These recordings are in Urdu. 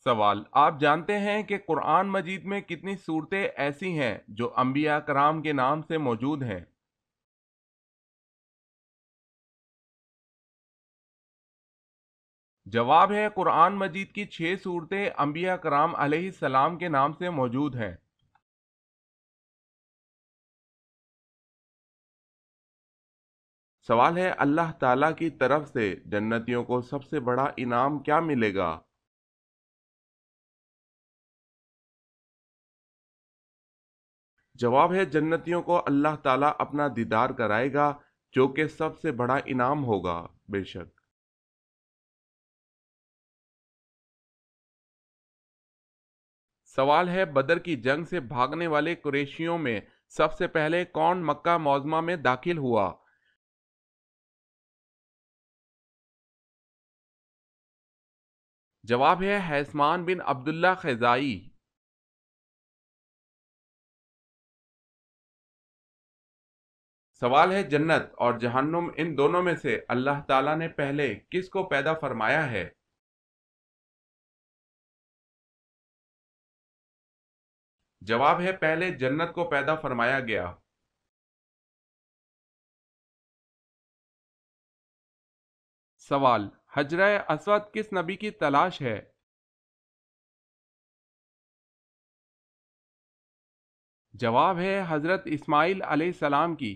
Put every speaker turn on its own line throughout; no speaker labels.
سوال: آپ جانتے ہیں کہ قرآن مجید میں کتنی صورتیں ایسی ہیں جو انبیاء کرام کے نام سے موجود ہیں؟ جواب ہے قرآن مجید کی 6 صورتیں انبیاء کرام علیہ السلام کے نام سے موجود ہیں۔ سوال ہے اللہ تعالیٰ کی طرف سے جنتیوں کو سب سے بڑا انعام کیا ملے گا؟ جواب ہے جنتیوں کو اللہ تعالیٰ اپنا دیدار کرائے گا، جو کہ سب سے بڑا انعام ہوگا۔ بے شک۔ سوال ہے بدر کی جنگ سے بھاگنے والے قریشیوں میں سب سے پہلے کون مکہ معظمہ میں داخل ہوا؟ جواب ہے حیثمان بن عبداللہ خزائی۔ سوال ہے جنت اور جہنم ان دونوں میں سے اللہ تعالیٰ نے پہلے کس کو پیدا فرمایا ہے؟ جواب ہے پہلے جنت کو پیدا فرمایا گیا۔ سوال: حجرہ اسود کس نبی کی تلاش ہے؟ جواب ہے حضرت اسماعیل علیہ السلام کی۔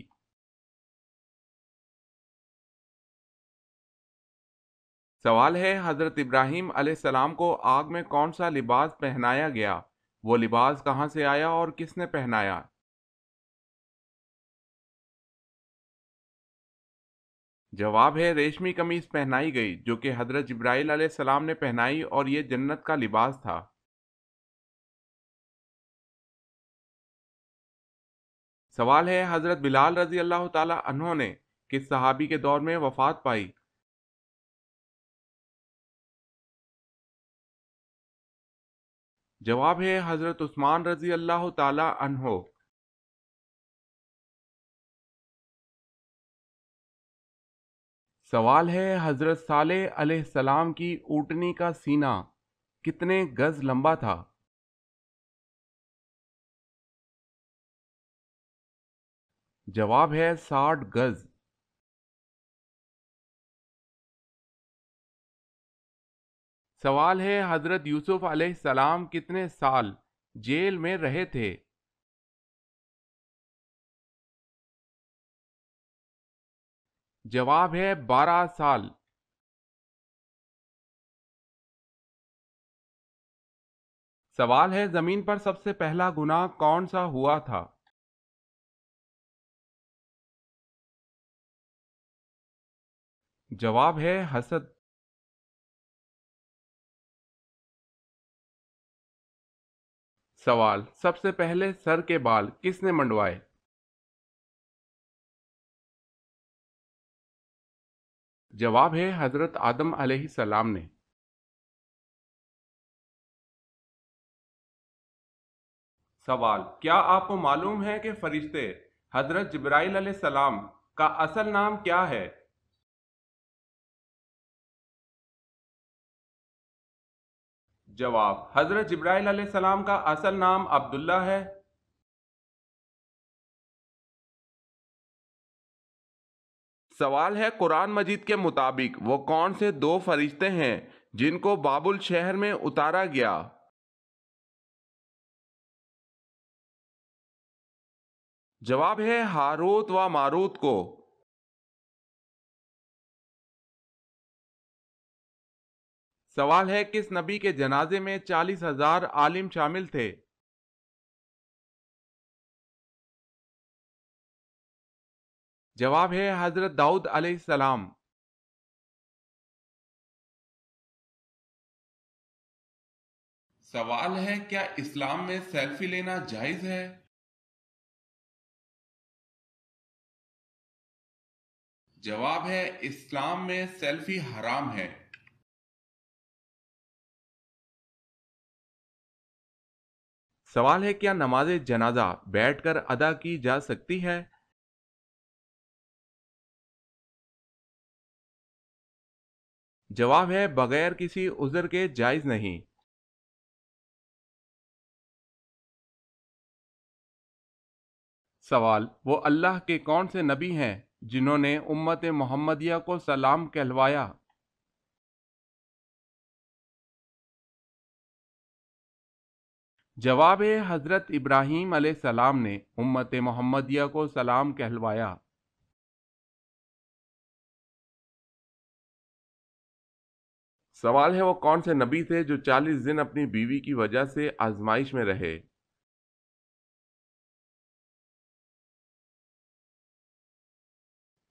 سوال ہے حضرت ابراہیم علیہ السلام کو آگ میں کون سا لباس پہنایا گیا؟ وہ لباس کہاں سے آیا اور کس نے پہنایا؟ جواب ہے ریشمی قمیص پہنائی گئی، جو کہ حضرت جبرائیل علیہ السلام نے پہنائی، اور یہ جنت کا لباس تھا۔ سوال ہے حضرت بلال رضی اللہ تعالی عنہ نے کس صحابی کے دور میں وفات پائی؟ جواب ہے حضرت عثمان رضی اللہ تعالی عنہ۔ سوال ہے حضرت صالح علیہ السلام کی اونٹنی کا سینہ کتنے گز لمبا تھا؟ جواب ہے 60 گز۔ سوال ہے حضرت یوسف علیہ السلام کتنے سال جیل میں رہے تھے؟ جواب ہے 12 سال۔ سوال ہے زمین پر سب سے پہلا گناہ کون سا ہوا تھا؟ جواب ہے حسد۔ سوال: سب سے پہلے سر کے بال کس نے منڈوائے؟ جواب ہے حضرت آدم علیہ السلام نے۔ سوال: کیا آپ کو معلوم ہے کہ فرشتے حضرت جبرائیل علیہ السلام کا اصل نام کیا ہے؟ جواب: حضرت جبرائیل علیہ السلام کا اصل نام عبداللہ ہے۔ سوال ہے قرآن مجید کے مطابق وہ کون سے 2 فرشتے ہیں جن کو بابل شہر میں اتارا گیا؟ جواب ہے ہاروت و ماروت کو۔ سوال ہے کس نبی کے جنازے میں 40,000 عالم شامل تھے؟ جواب ہے حضرت داؤد علیہ السلام۔ سوال ہے کیا اسلام میں سیلفی لینا جائز ہے؟ جواب ہے اسلام میں سیلفی حرام ہے۔ سوال ہے کیا نماز جنازہ بیٹھ کر ادا کی جا سکتی ہے؟ جواب ہے بغیر کسی عذر کے جائز نہیں۔ سوال: وہ اللہ کے کون سے نبی ہیں جنہوں نے امت محمدیہ کو سلام کہلوایا؟ جواب ہے: حضرت ابراہیم علیہ السلام نے امت محمدیہ کو سلام کہلوایا۔ سوال ہے: وہ کون سے نبی تھے جو 40 دن اپنی بیوی کی وجہ سے آزمائش میں رہے؟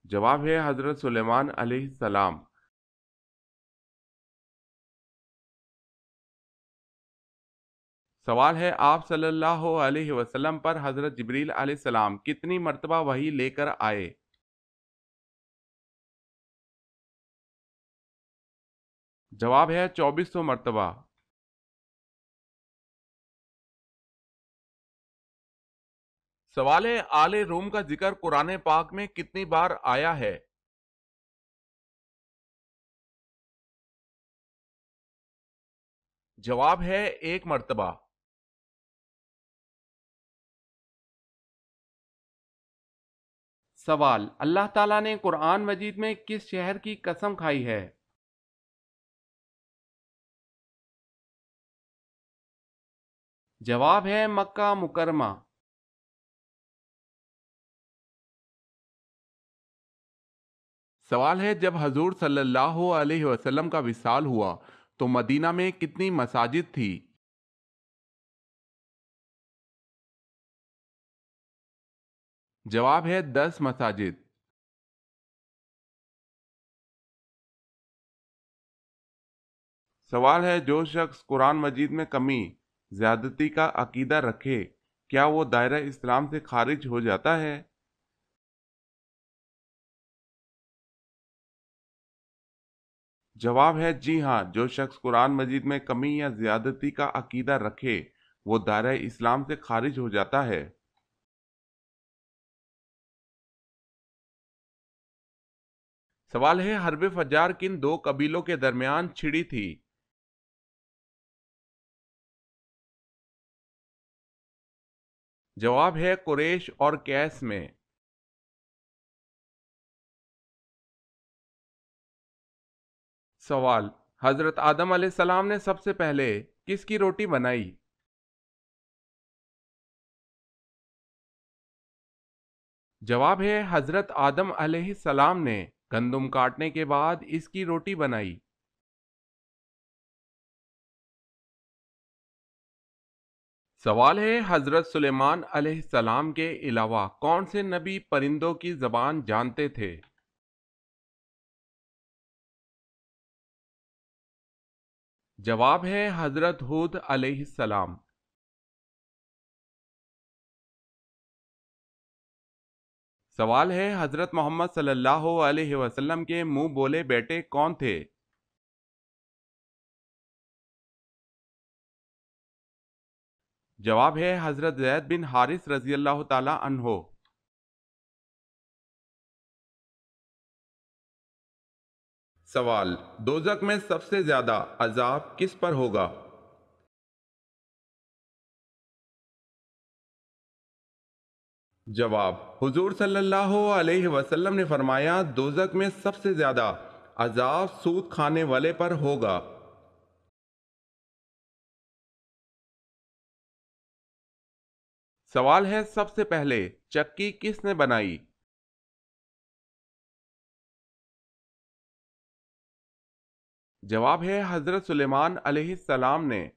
جواب ہے: حضرت سلیمان علیہ السلام۔ سوال ہے: آپ صلی اللہ علیہ وسلم پر حضرت جبریل علیہ السلام کتنی مرتبہ وحی لے کر آئے؟ جواب ہے: 2400 مرتبہ۔ سوال ہے: آل روم کا ذکر قرآن پاک میں کتنی بار آیا ہے؟ جواب ہے: 1 مرتبہ۔ سوال: اللہ تعالیٰ نے قرآن مجید میں کس شہر کی قسم کھائی ہے؟ جواب ہے: مکہ مکرمہ۔ سوال ہے: جب حضور صلی اللہ علیہ وسلم کا وصال ہوا تو مدینہ میں کتنی مساجد تھی؟ جواب ہے: 10 مساجد۔ سوال ہے: جو شخص قرآن مجید میں کمی زیادتی کا عقیدہ رکھے کیا وہ دائرہ اسلام سے خارج ہو جاتا ہے؟ جواب ہے: جی ہاں، جو شخص قرآن مجید میں کمی یا زیادتی کا عقیدہ رکھے وہ دائرہ اسلام سے خارج ہو جاتا ہے۔ سوال ہے: حرب فجار کن دو قبیلوں کے درمیان چھڑی تھی؟ جواب ہے: قریش اور کیس میں۔ سوال: حضرت آدم علیہ السلام نے سب سے پہلے کس کی روٹی بنائی؟ جواب ہے: حضرت آدم علیہ السلام نے گندم کاٹنے کے بعد اس کی روٹی بنائی۔ سوال ہے: حضرت سلیمان علیہ السلام کے علاوہ کون سے نبی پرندوں کی زبان جانتے تھے؟ جواب ہے: حضرت ہود علیہ السلام۔ سوال ہے: حضرت محمد صلی اللہ علیہ وسلم کے منہ بولے بیٹے کون تھے؟ جواب ہے: حضرت زید بن حارث رضی اللہ تعالی عنہ۔ سوال: دوزخ میں سب سے زیادہ عذاب کس پر ہوگا؟ جواب: حضور صلی اللہ علیہ وسلم نے فرمایا دوزخ میں سب سے زیادہ عذاب سود کھانے والے پر ہوگا۔ سوال ہے: سب سے پہلے چکی کس نے بنائی؟ جواب ہے: حضرت سلیمان علیہ السلام نے۔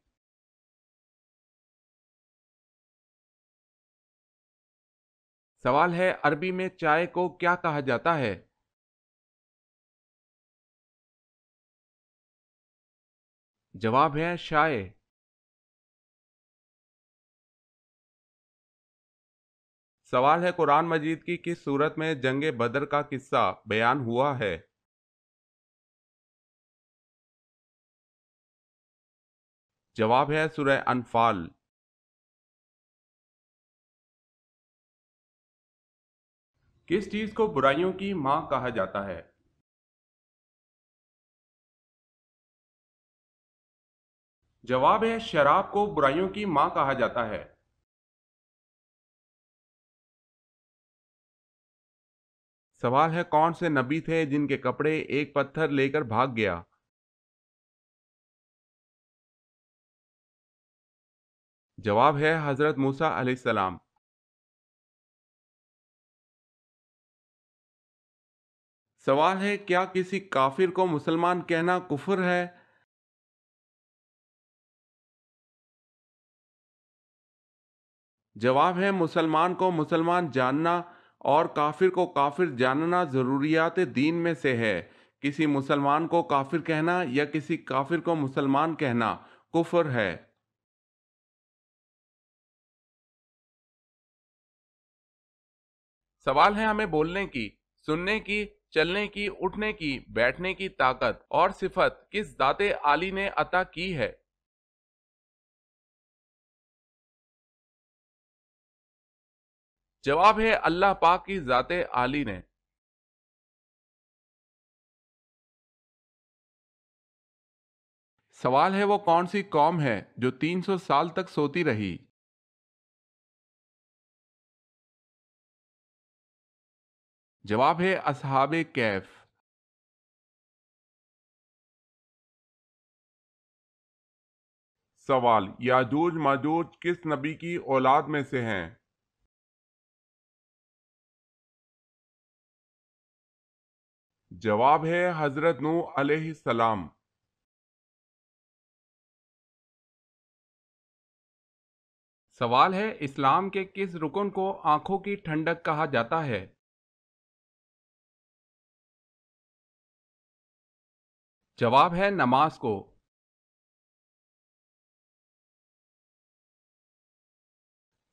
سوال ہے: عربی میں چائے کو کیا کہا جاتا ہے؟ جواب ہے: شائے۔ سوال ہے: قرآن مجید کی کس سورت میں جنگ بدر کا قصہ بیان ہوا ہے؟ جواب ہے: سورہ انفال۔ کس چیز کو برائیوں کی ماں کہا جاتا ہے؟ جواب ہے: شراب کو برائیوں کی ماں کہا جاتا ہے۔ سوال ہے کون سے نبی تھے جن کے کپڑے ایک پتھر لے کر بھاگ گیا؟ جواب ہے حضرت موسیٰ علیہ السلام۔ سوال ہے کیا کسی کافر کو مسلمان کہنا کفر ہے؟ جواب ہے مسلمان کو مسلمان جاننا اور کافر کو کافر جاننا ضروریات دین میں سے ہے۔ کسی مسلمان کو کافر کہنا یا کسی کافر کو مسلمان کہنا کفر ہے۔ سوال ہے ہمیں بولنے کی، سننے کی، چلنے کی، اٹھنے کی، بیٹھنے کی طاقت اور صفت کس ذات عالی نے عطا کی ہے؟ جواب ہے اللہ پاک کی ذات عالی نے۔ سوال ہے وہ کون سی قوم ہے جو 300 سال تک سوتی رہی؟ جواب ہے اصحاب کہف۔ سوال یاجوج ماجوج کس نبی کی اولاد میں سے ہیں؟ جواب ہے حضرت نوح علیہ السلام۔ سوال ہے اسلام کے کس رکن کو آنکھوں کی ٹھنڈک کہا جاتا ہے؟ جواب ہے نماز کو۔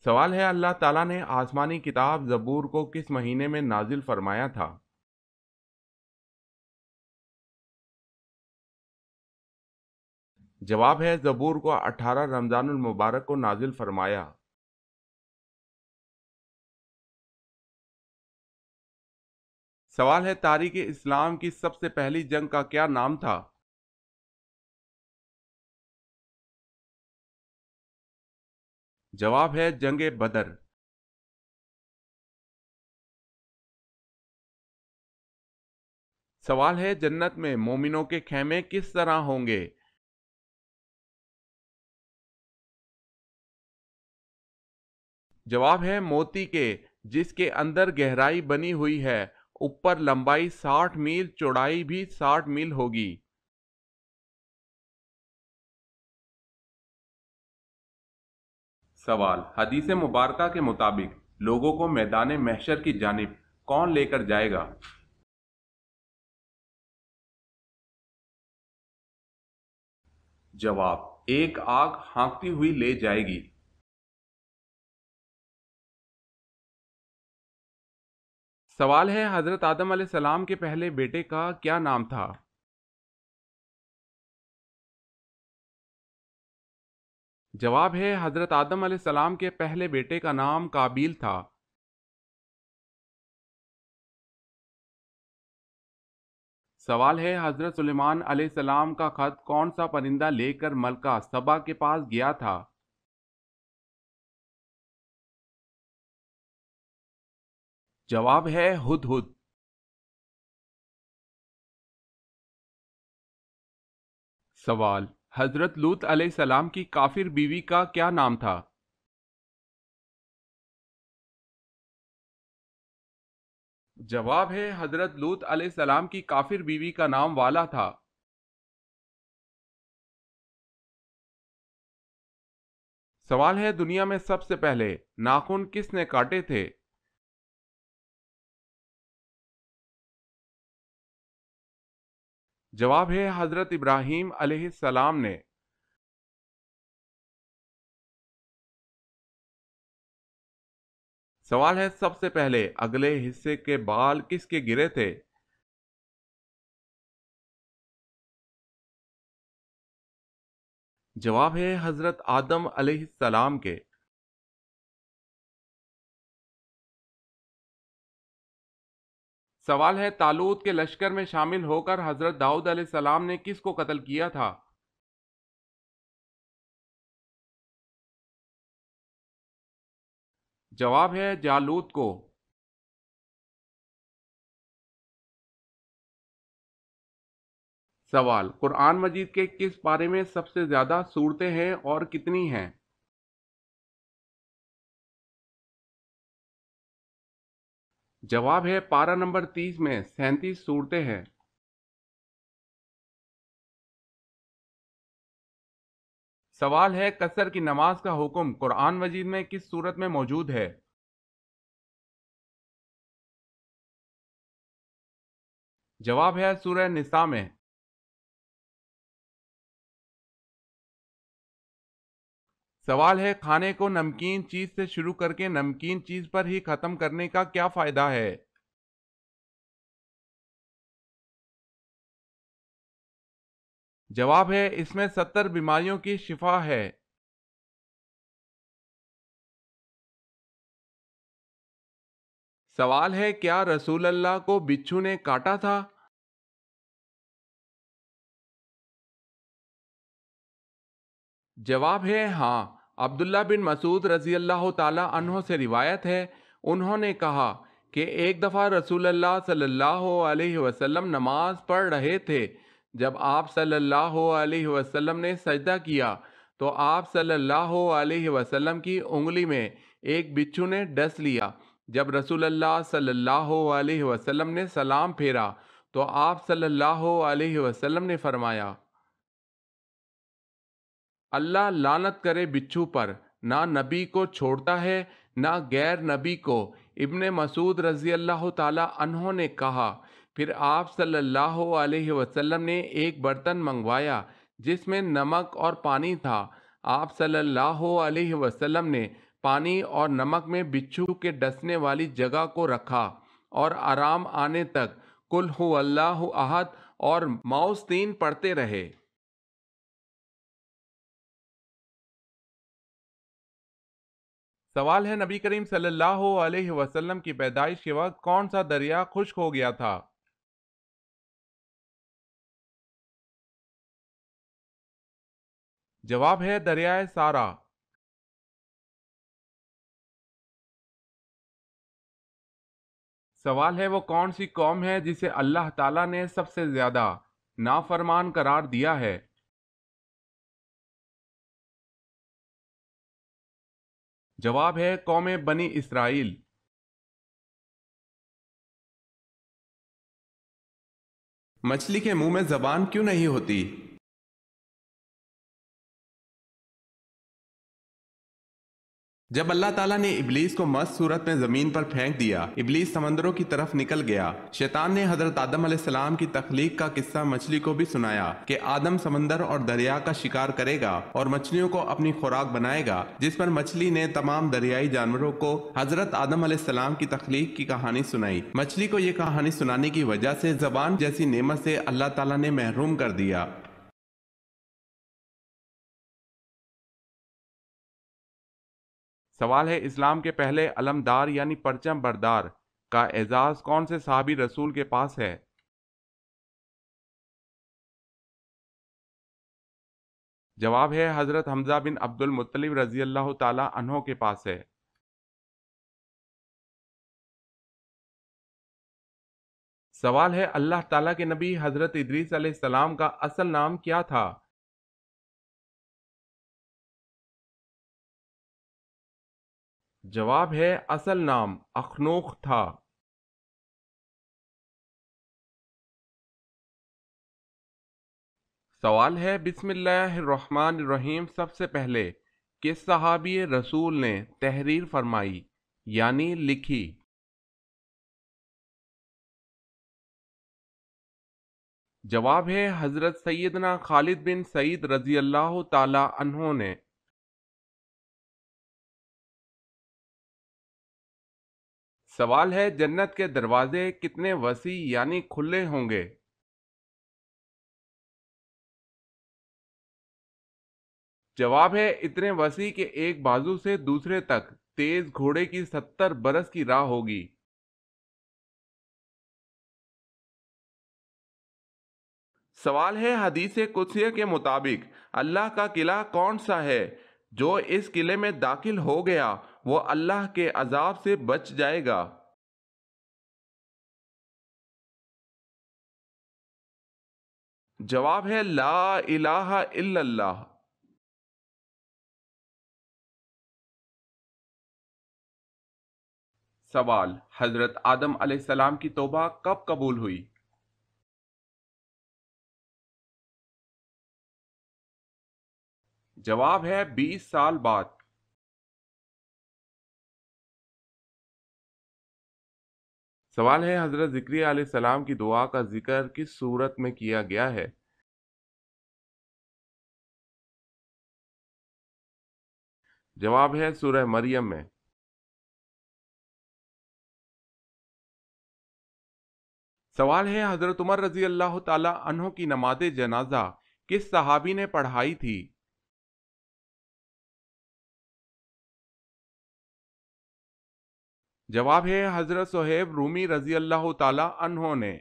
سوال ہے اللہ تعالیٰ نے آسمانی کتاب زبور کو کس مہینے میں نازل فرمایا تھا؟ جواب ہے زبور کو 18 رمضان المبارک کو نازل فرمایا۔ سوال ہے تاریخ اسلام کی سب سے پہلی جنگ کا کیا نام تھا؟ جواب ہے جنگ بدر۔ سوال ہے جنت میں مومنوں کے خیمے کس طرح ہوں گے؟ جواب ہے موتی کے، جس کے اندر گہرائی بنی ہوئی ہے، اوپر لمبائی 60 میل، چوڑائی بھی 60 میل ہوگی۔ سوال حدیث مبارکہ کے مطابق لوگوں کو میدان محشر کی جانب کون لے کر جائے گا؟ جواب ایک آگ ہانکتی ہوئی لے جائے گی۔ سوال ہے حضرت آدم علیہ السلام کے پہلے بیٹے کا کیا نام تھا؟ جواب ہے حضرت آدم علیہ السلام کے پہلے بیٹے کا نام قابیل تھا۔ سوال ہے حضرت سلیمان علیہ السلام کا خط کون سا پرندہ لے کر ملکہ سبا کے پاس گیا تھا؟ جواب ہے ہدہد۔ سوال حضرت لوط علیہ السلام کی کافر بیوی کا کیا نام تھا؟ جواب ہے حضرت لوط علیہ السلام کی کافر بیوی کا نام والا تھا۔ سوال ہے دنیا میں سب سے پہلے ناخن کس نے کاٹے تھے؟ جواب ہے حضرت ابراہیم علیہ السلام نے۔ سوال ہے سب سے پہلے اگلے حصے کے بال کس کے گرے تھے؟ جواب ہے حضرت آدم علیہ السلام کے۔ سوال ہے طالوت کے لشکر میں شامل ہو کر حضرت داؤد علیہ السلام نے کس کو قتل کیا تھا؟ جواب ہے جالوت کو۔ سوال: قرآن مجید کے کس پارے میں سب سے زیادہ صورتیں ہیں اور کتنی ہیں؟ جواب ہے پارہ نمبر 30 میں 37 صورتیں ہیں۔ سوال ہے قصر کی نماز کا حکم قرآن مجید میں کس صورت میں موجود ہے؟ جواب ہے سورہ نساء میں۔ سوال ہے کھانے کو نمکین چیز سے شروع کر کے نمکین چیز پر ہی ختم کرنے کا کیا فائدہ ہے؟ جواب ہے اس میں 70 بیماریوں کی شفا ہے۔ سوال ہے کیا رسول اللہ کو بچھو نے کاٹا تھا؟ جواب ہے ہاں۔ عبداللہ بن مسعود رضی اللہ تعالی عنہ سے روایت ہے، انہوں نے کہا کہ ایک دفعہ رسول اللہ صلی اللہ علیہ وسلم نماز پڑھ رہے تھے، جب آپ صلی اللہ علیہ وسلم نے سجدہ کیا تو آپ صلی اللہ علیہ وسلم کی انگلی میں ایک بچھو نے ڈس لیا۔ جب رسول اللہ صلی اللہ علیہ وسلم نے سلام پھیرا تو آپ صلی اللہ علیہ وسلم نے فرمایا، اللہ لعنت کرے بچھو پر، نہ نبی کو چھوڑتا ہے نہ غیر نبی کو۔ ابن مسعود رضی اللہ تعالی عنہ نے کہا، پھر آپ صلی اللہ علیہ وسلم نے ایک برتن منگوایا جس میں نمک اور پانی تھا۔ آپ صلی اللہ علیہ وسلم نے پانی اور نمک میں بچھو کے ڈسنے والی جگہ کو رکھا اور آرام آنے تک قل هو اللہ احد اور معوذتین پڑھتے رہے۔ سوال ہے نبی کریم صلی اللہ علیہ وسلم کی پیدائش کے وقت کون سا دریا خشک ہو گیا تھا؟ جواب ہے دریائے سارا۔ سوال ہے وہ کون سی قوم ہے جسے اللہ تعالیٰ نے سب سے زیادہ نافرمان قرار دیا ہے؟ جواب ہے قوم بنی اسرائیل۔ مچھلی کے منہ میں زبان کیوں نہیں ہوتی؟ جب اللہ تعالیٰ نے ابلیس کو مست صورت میں زمین پر پھینک دیا، ابلیس سمندروں کی طرف نکل گیا۔ شیطان نے حضرت آدم علیہ السلام کی تخلیق کا قصہ مچھلی کو بھی سنایا کہ آدم سمندر اور دریا کا شکار کرے گا اور مچھلیوں کو اپنی خوراک بنائے گا، جس پر مچھلی نے تمام دریائی جانوروں کو حضرت آدم علیہ السلام کی تخلیق کی کہانی سنائی۔ مچھلی کو یہ کہانی سنانے کی وجہ سے زبان جیسی نعمت سے اللہ تعالیٰ نے محروم کر دیا۔ سوال ہے اسلام کے پہلے علمدار یعنی پرچم بردار کا اعزاز کون سے صحابی رسول کے پاس ہے؟ جواب ہے حضرت حمزہ بن عبد المطلب رضی اللہ تعالی عنہ کے پاس ہے۔ سوال ہے اللہ تعالیٰ کے نبی حضرت ادریس علیہ السلام کا اصل نام کیا تھا؟ جواب ہے اصل نام اخنوخ تھا۔ سوال ہے بسم اللہ الرحمن الرحیم سب سے پہلے کس صحابی رسول نے تحریر فرمائی یعنی لکھی؟ جواب ہے حضرت سیدنا خالد بن سعید رضی اللہ تعالی عنہ نے۔ سوال ہے جنت کے دروازے کتنے وسیع یعنی کھلے ہوں گے؟ جواب ہے اتنے وسیع کہ ایک بازو سے دوسرے تک تیز گھوڑے کی 70 برس کی راہ ہوگی۔ سوال ہے حدیث قدسیہ کے مطابق اللہ کا قلعہ کون سا ہے؟ جو اس قلعے میں داخل ہو گیا وہ اللہ کے عذاب سے بچ جائے گا۔ جواب ہے لا الہ الا اللہ۔ سوال، حضرت آدم علیہ السلام کی توبہ کب قبول ہوئی؟ جواب ہے 20 سال بعد۔ سوال ہے، حضرت زکریا علیہ السلام کی دعا کا ذکر کس سورت میں کیا گیا ہے؟ جواب ہے سورہ مریم میں۔ سوال ہے، حضرت عمر رضی اللہ تعالی عنہ کی نماز جنازہ کس صحابی نے پڑھائی تھی؟ جواب ہے حضرت صہیب رومی رضی اللہ تعالی عنہ نے۔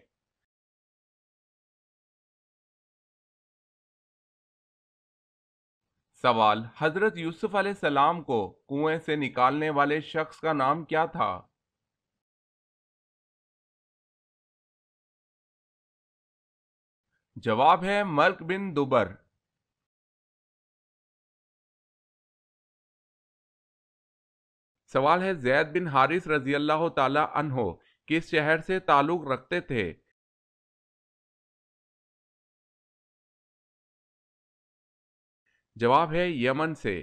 سوال، حضرت یوسف علیہ السلام کو کنویں سے نکالنے والے شخص کا نام کیا تھا؟ جواب ہے ملک بن دبر۔ سوال ہے، زید بن حارث رضی اللہ تعالی عنہ کس شہر سے تعلق رکھتے تھے؟ جواب ہے یمن سے۔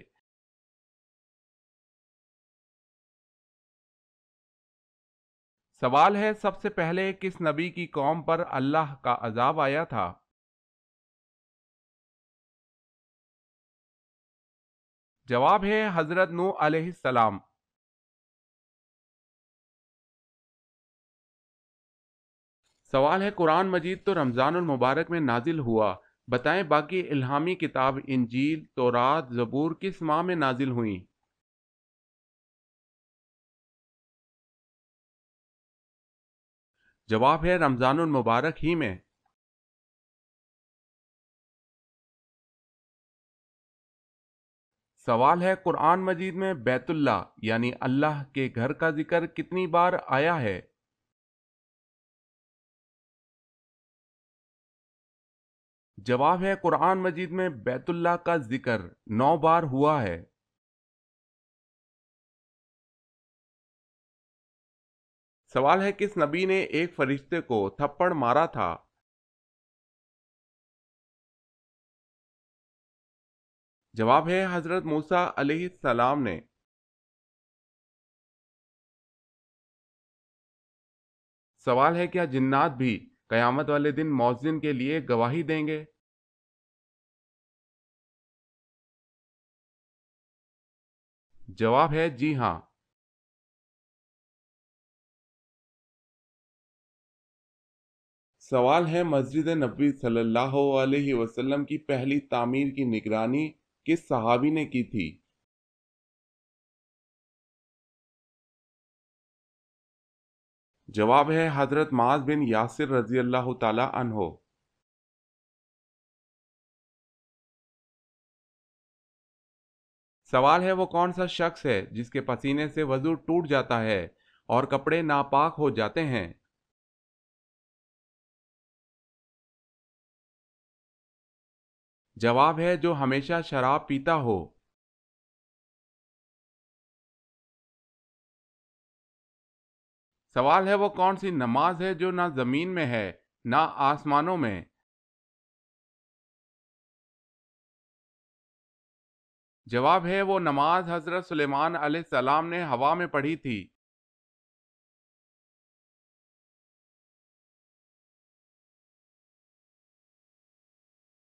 سوال ہے، سب سے پہلے کس نبی کی قوم پر اللہ کا عذاب آیا تھا؟ جواب ہے حضرت نوح علیہ السلام۔ سوال ہے، قرآن مجید تو رمضان المبارک میں نازل ہوا، بتائیں باقی الہامی کتاب انجیل، تورات، زبور کس ماہ میں نازل ہوئیں؟ جواب ہے رمضان المبارک ہی میں۔ سوال ہے، قرآن مجید میں بیت اللہ یعنی اللہ کے گھر کا ذکر کتنی بار آیا ہے؟ جواب ہے قرآن مجید میں بیت اللہ کا ذکر 9 بار ہوا ہے۔ سوال ہے، کس نبی نے ایک فرشتے کو تھپڑ مارا تھا؟ جواب ہے حضرت موسیٰ علیہ السلام نے۔ سوال ہے، کیا جنات بھی قیامت والے دن مؤذن کے لیے گواہی دیں گے؟ جواب ہے جی ہاں۔ سوال ہے، مسجد نبوی صلی اللہ علیہ وسلم کی پہلی تعمیر کی نگرانی کس صحابی نے کی تھی؟ جواب ہے حضرت معاذ بن یاسر رضی اللہ تعالی عنہ۔ سوال ہے، وہ کون سا شخص ہے جس کے پسینے سے وضو ٹوٹ جاتا ہے اور کپڑے ناپاک ہو جاتے ہیں؟ جواب ہے جو ہمیشہ شراب پیتا ہو۔ سوال ہے، وہ کون سی نماز ہے جو نہ زمین میں ہے نہ آسمانوں میں؟ جواب ہے وہ نماز حضرت سلیمان علیہ السلام نے ہوا میں پڑھی تھی۔